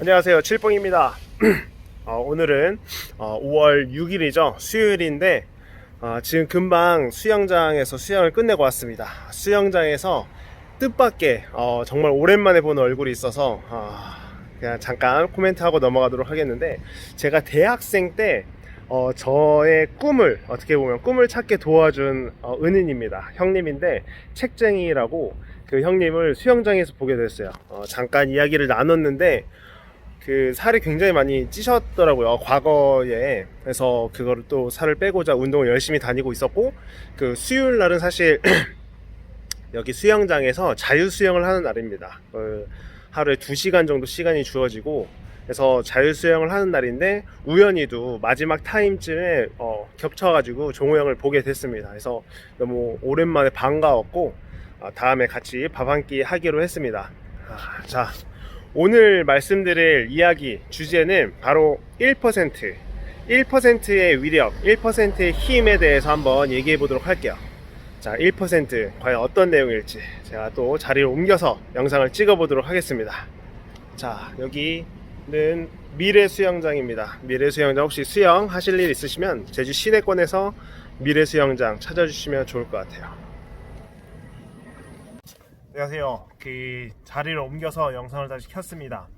안녕하세요, 칠봉입니다. 오늘은 5월 6일이죠. 수요일인데 지금 금방 수영장에서 수영을 끝내고 왔습니다. 수영장에서 뜻밖의 정말 오랜만에 보는 얼굴이 있어서 그냥 잠깐 코멘트하고 넘어가도록 하겠는데, 제가 대학생 때 저의 꿈을, 어떻게 보면 꿈을 찾게 도와준 은인입니다. 형님인데, 책쟁이라고, 그 형님을 수영장에서 보게 됐어요. 잠깐 이야기를 나눴는데 그 살이 굉장히 많이 찌셨더라고요, 과거에. 그래서 그거를 또 살을 빼고자 운동을 열심히 다니고 있었고, 그 수요일 날은 사실 여기 수영장에서 자유 수영을 하는 날입니다. 하루에 2시간 정도 시간이 주어지고, 그래서 자유 수영을 하는 날인데 우연히도 마지막 타임쯤에 겹쳐가지고 종호 형을 보게 됐습니다. 그래서 너무 오랜만에 반가웠고, 다음에 같이 밥 한 끼 하기로 했습니다. 자, 오늘 말씀드릴 이야기 주제는 바로 1%의 위력, 1%의 힘에 대해서 한번 얘기해 보도록 할게요. 자, 1% 과연 어떤 내용일지 제가 또 자리를 옮겨서 영상을 찍어 보도록 하겠습니다. 자, 여기는 미래 수영장입니다. 미래 수영장, 혹시 수영 하실 일 있으시면 제주 시내권에서 미래 수영장 찾아주시면 좋을 것 같아요. 안녕하세요. 그 자리를 옮겨서 영상을 다시 켰습니다.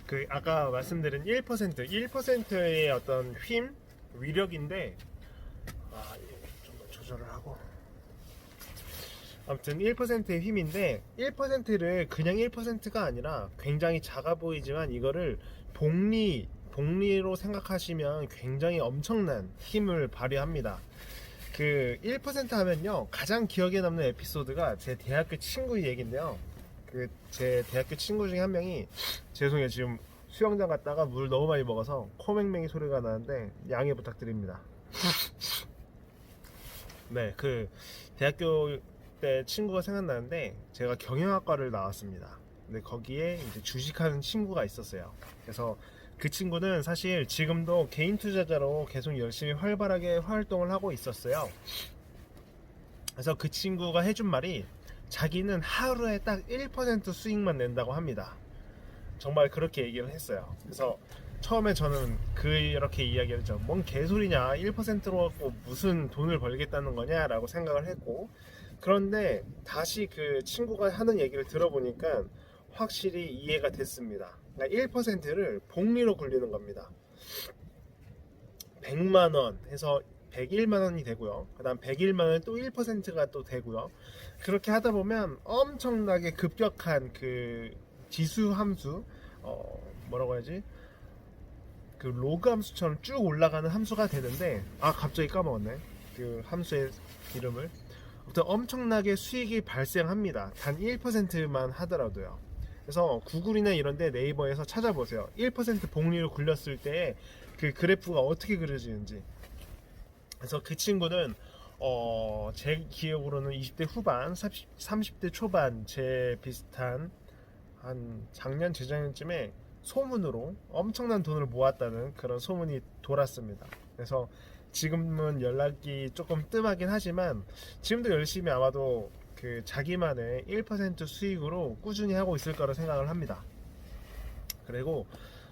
그 아까 말씀드린 1%의 어떤 힘, 위력인데, 좀 더 조절을 하고, 아무튼 1%의 힘인데, 1%를 그냥 1%가 아니라 굉장히 작아 보이지만 이거를 복리로 생각하시면 굉장히 엄청난 힘을 발휘합니다. 그 1% 하면요, 가장 기억에 남는 에피소드가 제 대학교 친구 얘기인데요. 그 제 대학교 친구 중에 한 명이, 죄송해요, 지금 수영장 갔다가 물 너무 많이 먹어서 코맹맹이 소리가 나는데 양해 부탁드립니다. 네, 그 대학교 때 친구가 생각나는데, 제가 경영학과를 나왔습니다. 근데 거기에 이제 주식하는 친구가 있었어요. 그래서 그 친구는 사실 지금도 개인 투자자로 계속 열심히 활발하게 활동을 하고 있었어요. 그래서 그 친구가 해준 말이, 자기는 하루에 딱 1% 수익만 낸다고 합니다. 정말 그렇게 얘기를 했어요. 그래서 처음에 저는 이렇게 이야기를 했죠. 뭔 개소리냐, 1%로 갖고 무슨 돈을 벌겠다는 거냐 라고 생각을 했고, 그런데 다시 그 친구가 하는 얘기를 들어보니까 확실히 이해가 됐습니다. 그러니까 1%를 복리로 굴리는 겁니다. 100만원 해서 101만원이 되고요. 그 다음 101만원에 또 1%가 또 되고요. 그렇게 하다 보면 엄청나게 급격한 그 지수 함수, 뭐라고 해야지, 그 로그 함수처럼 쭉 올라가는 함수가 되는데, 갑자기 까먹었네, 그 함수의 이름을. 아무튼 엄청나게 수익이 발생합니다. 단 1%만 하더라도요. 그래서 구글이나 이런데, 네이버에서 찾아보세요. 1% 복리를 굴렸을 때 그 그래프가 어떻게 그려지는지. 그래서 그 친구는 제 기억으로는 20대 후반, 30대 초반, 제 비슷한 한 작년 재작년쯤에 소문으로 엄청난 돈을 모았다는 그런 소문이 돌았습니다. 그래서 지금은 연락이 조금 뜸하긴 하지만 지금도 열심히 아마도 그 자기만의 1% 수익으로 꾸준히 하고 있을 거라 생각을 합니다. 그리고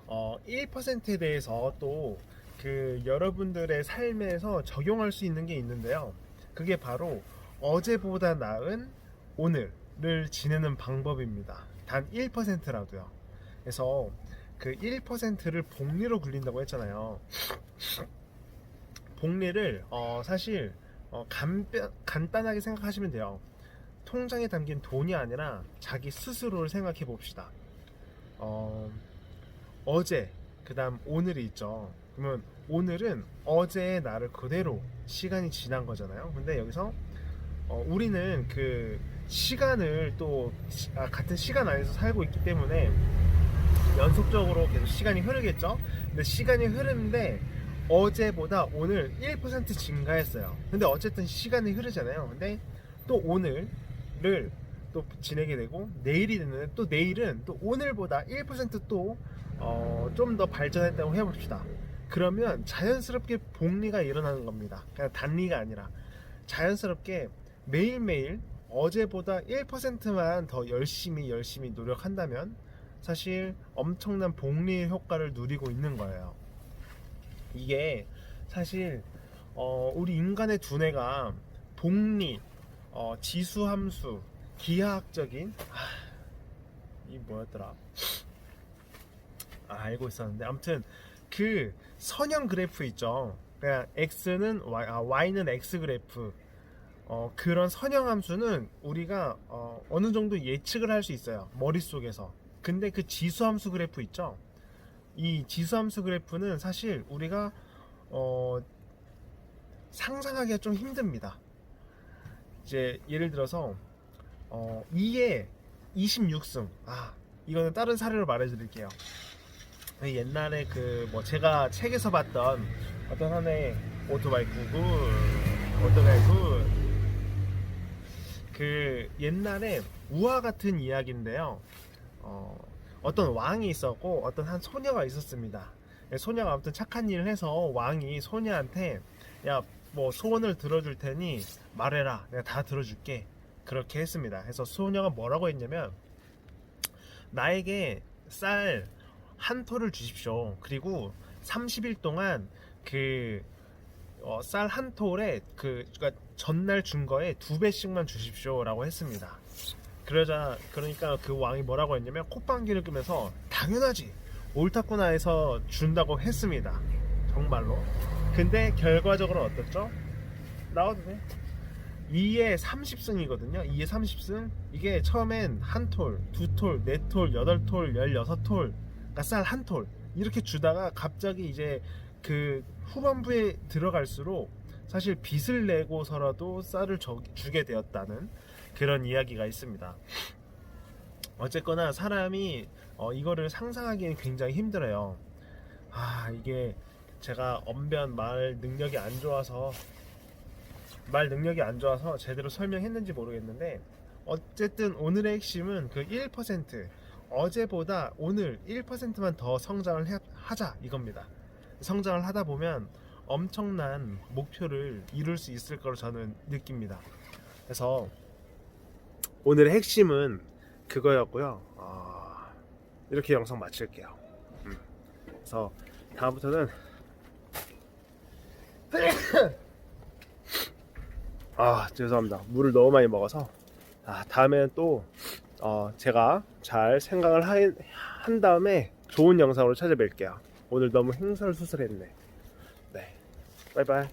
1%에 대해서 또 그 여러분들의 삶에서 적용할 수 있는 게 있는데요. 그게 바로 어제보다 나은 오늘을 지내는 방법입니다. 단 1%라도요. 그래서 그 1%를 복리로 굴린다고 했잖아요. 복리를 사실 간단하게 생각하시면 돼요. 통장에 담긴 돈이 아니라 자기 스스로를 생각해 봅시다. 어제, 그 다음 오늘이 있죠. 그러면 오늘은 어제의 나를 그대로 시간이 지난 거잖아요. 근데 여기서 우리는 그 시간을 또 같은 시간 안에서 살고 있기 때문에 연속적으로 계속 시간이 흐르겠죠. 근데 시간이 흐르는데 어제보다 오늘 1% 증가했어요. 근데 어쨌든 시간이 흐르잖아요. 근데 또 오늘을 또 지내게 되고, 내일이 됐는데 또 내일은 또 오늘보다 1%또 좀 더 발전했다고 해봅시다. 그러면 자연스럽게 복리가 일어나는 겁니다. 그냥 단리가 아니라 자연스럽게 매일매일 어제보다 1%만 더 열심히 노력한다면 사실 엄청난 복리 효과를 누리고 있는 거예요. 이게 사실 우리 인간의 두뇌가 복리, 지수함수, 기하학적인 이 뭐였더라? 알고 있었는데 아무튼 그 선형 그래프 있죠. 그냥 x는 y는 x 그래프. 그런 선형 함수는 우리가 어느 정도 예측을 할 수 있어요. 머릿속에서. 근데 그 지수함수 그래프 있죠. 이 지수함수 그래프는 사실 우리가 상상하기가 좀 힘듭니다. 이제 예를 들어서 2에 26승. 이거는 다른 사례로 말해드릴게요. 옛날에 그 뭐 제가 책에서 봤던 어떤 하나의 오토바이 굿 그 옛날에 우화 같은 이야기인데요. 어떤 왕이 있었고 어떤 한 소녀가 있었습니다. 소녀가 아무튼 착한 일을 해서 왕이 소녀한테 야 뭐 소원을 들어줄 테니 말해라, 내가 다 들어줄게, 그렇게 했습니다. 그래서 소녀가 뭐라고 했냐면 나에게 쌀 한 톨을 주십시오. 그리고 30일 동안 그 쌀 한 톨에 그러니까 전날 준 거에 2배씩만 주십시오라고 했습니다. 그러니까 그 왕이 뭐라고 했냐면 콧방귀를 뀌면서 당연하지, 옳다구나 해서 준다고 했습니다. 정말로. 근데 결과적으로 어떻죠? 나와도 돼. 2에 30승이거든요. 2에 30승. 이게 처음엔 한 톨, 두 톨, 네 톨, 여덟 톨, 16톨, 그러니까 쌀 한 톨 이렇게 주다가 갑자기 이제 그 후반부에 들어갈수록 사실 빚을 내고서라도 쌀을 주게 되었다는 그런 이야기가 있습니다. 어쨌거나 사람이 이거를 상상하기는 굉장히 힘들어요. 이게 제가 언변 말 능력이 안 좋아서 제대로 설명했는지 모르겠는데 어쨌든 오늘의 핵심은 그 1%, 어제보다 오늘 1%만 더 성장을 하자 이겁니다. 성장을 하다 보면 엄청난 목표를 이룰 수 있을 거로 저는 느낍니다. 그래서 오늘의 핵심은 그거였고요. 이렇게 영상 마칠게요. 그래서 다음부터는 죄송합니다. 물을 너무 많이 먹어서 다음에는 또 제가 잘 생각을 한 다음에 좋은 영상으로 찾아뵐게요. 오늘 너무 횡설수설했네. 네, 바이바이.